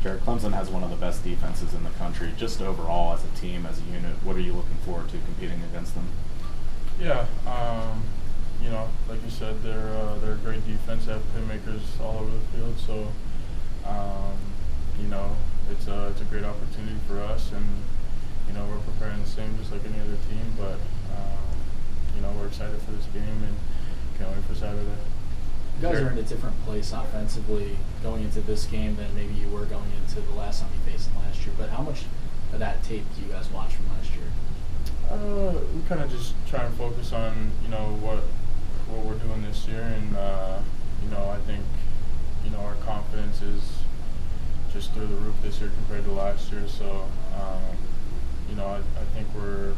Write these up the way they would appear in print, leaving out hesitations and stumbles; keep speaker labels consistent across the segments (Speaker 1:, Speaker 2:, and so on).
Speaker 1: Jared, Clemson has one of the best defenses in the country. Just overall, as a team, as a unit, what are you looking forward to competing against them?
Speaker 2: Yeah, like you said, they're a great defense. They have playmakers all over the field, so it's a great opportunity for us, and we're preparing the same just like any other team. But we're excited for this game and can't wait for Saturday.
Speaker 3: You guys are in a different place offensively going into this game than maybe you were going into the last time you faced them last year. But how much of that tape do you guys watch from last year?
Speaker 2: We kind of just try and focus on what we're doing this year, and I think our confidence is just through the roof this year compared to last year. So I think we're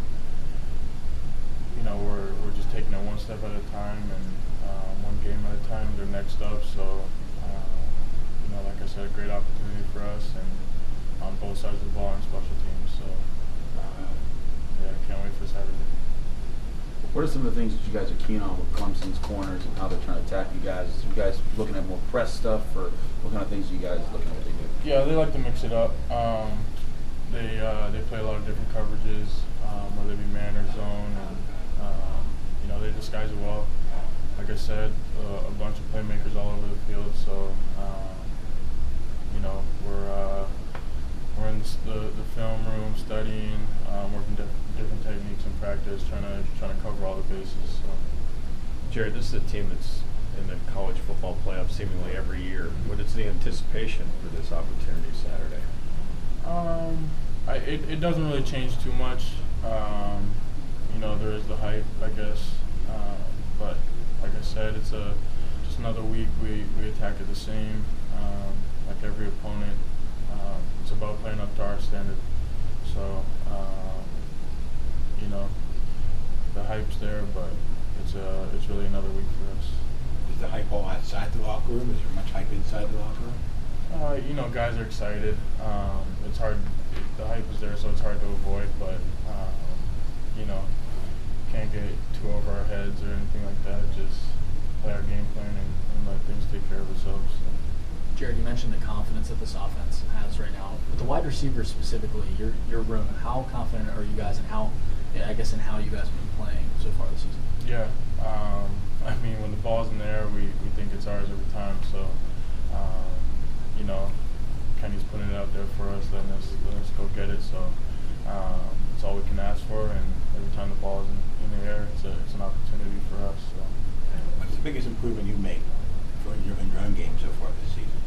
Speaker 2: just taking it one step at a time and one game at a time. They're next up, so like I said, a great opportunity for us and on both sides of the ball and special teams. So can't wait for Saturday.
Speaker 4: What are some of the things that you guys are keen on with Clemson's corners and how they're trying to attack you guys? Are you guys looking at more press stuff, or what kind of things are you guys looking at?
Speaker 2: Yeah, they like to mix it up. They play a lot of different coverages, whether it be man or zone, and they disguise it well. Like I said, a bunch of playmakers all over the field, so we're in the film room studying, working different techniques in practice, trying to cover all the bases. So.
Speaker 5: Jared, this is a team that's in the college football playoff seemingly every year. What is the anticipation for this opportunity Saturday?
Speaker 2: It doesn't really change too much. There is the hype, I guess, but like I said, it's just another week. We attack it the same, like every opponent. It's about playing up to our standard. So, the hype's there, but it's really another week for us.
Speaker 6: Is the hype all outside the locker room? Is there much hype inside the locker room?
Speaker 2: Guys are excited. It's hard. The hype is there, so it's hard to avoid. But can't get too over our heads or anything like that. Just play our game plan and let things take care of themselves. So.
Speaker 3: Jared, you mentioned the confidence that this offense has right now. With the wide receivers specifically, your room, how confident are you guys in how you guys have been playing so far this season?
Speaker 2: Yeah. When the ball's in the air, we think it's ours every time. So, Kenny's putting it out there for us, letting us go get it. So, it's all we can ask for. And every time the ball is in the air, it's an opportunity for us. So.
Speaker 6: What's the biggest improvement you made in your own game so far this season?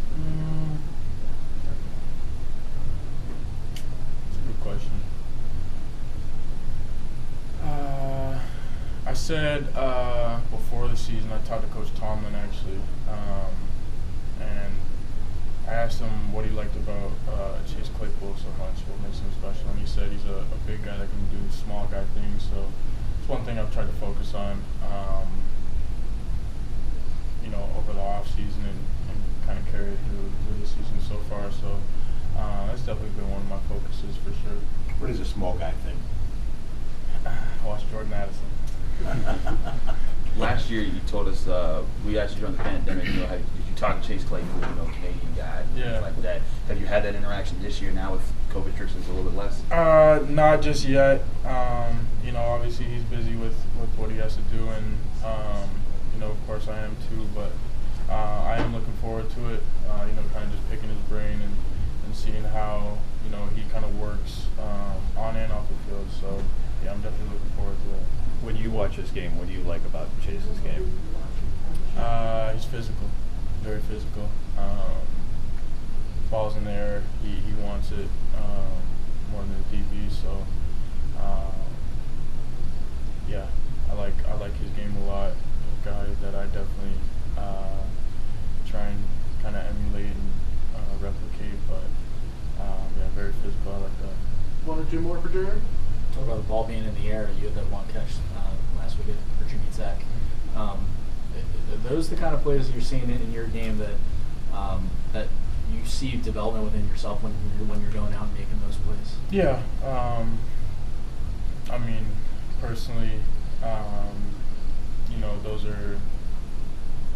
Speaker 2: That's a good question. I said before the season, I talked to Coach Tomlin actually, and I asked him what he liked about Chase Claypool so much, what makes him special, and he said he's a big guy that can do small guy things. So it's one thing I've tried to focus on, over the off season and kind of carry it through the season so far. So that's definitely been one of my focuses for sure.
Speaker 6: What is a small guy thing?
Speaker 2: Watch Jordan Addison.
Speaker 4: Last year, you told us we asked you during the pandemic. Did you talk to Chase Claypool, Canadian guy,
Speaker 2: yeah,
Speaker 4: like that? Have you had that interaction this year now with COVID restrictions a little bit less?
Speaker 2: Not just yet. Obviously he's busy with what he has to do, and of course I am too. But I am looking forward to it. Kind of just picking his brain and seeing how he kind of works on and off the field. So yeah, I'm definitely looking forward to it.
Speaker 5: When you watch this game, what do you like about Chase's game?
Speaker 2: He's physical, very physical. Balls in the air, he wants it more than the DB. So yeah, I like his game a lot. A guy that I definitely try and kind of emulate and replicate. But yeah, very physical. I like that.
Speaker 7: One or two more for Jared?
Speaker 3: Talk about the ball being in the air. You had that one catch last week at Virginia Tech. Are those the kind of plays that you're seeing in your game that you see development within yourself when you're going out and making those plays?
Speaker 2: Yeah. Personally,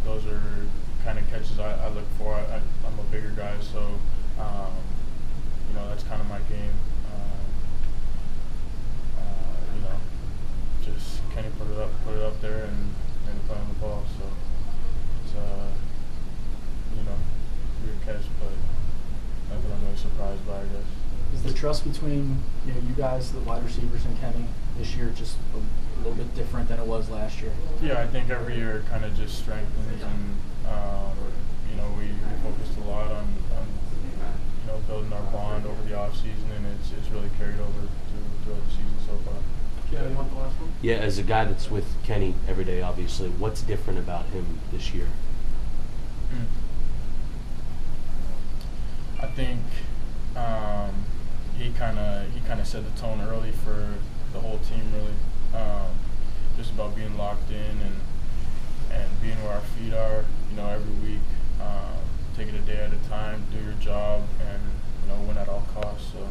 Speaker 2: those are kind of catches I look for. I'm a bigger guy, so I guess.
Speaker 3: Is the trust between you guys, the wide receivers, and Kenny this year just a little bit different than it was last year?
Speaker 2: Yeah, I think every year it kind of just strengthens, and we focused a lot on building our bond over the off season, and it's really carried over through the season so far.
Speaker 7: Yeah, you want the last one? Yeah, as a guy that's with Kenny every day, obviously, what's different about him this year?
Speaker 2: I think he kind of set the tone early for the whole team. Really, just about being locked in and being where our feet are. Every week, taking a day at a time, do your job, and win at all costs. So.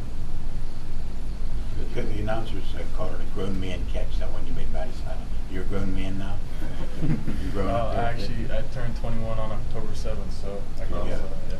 Speaker 6: Good. The announcers called it a grown man catch. That one you made about his side. You're a grown man now. You're grown up.
Speaker 2: Actually, I turned 21 on October 7th, so I guess,
Speaker 6: Yeah.
Speaker 2: yeah.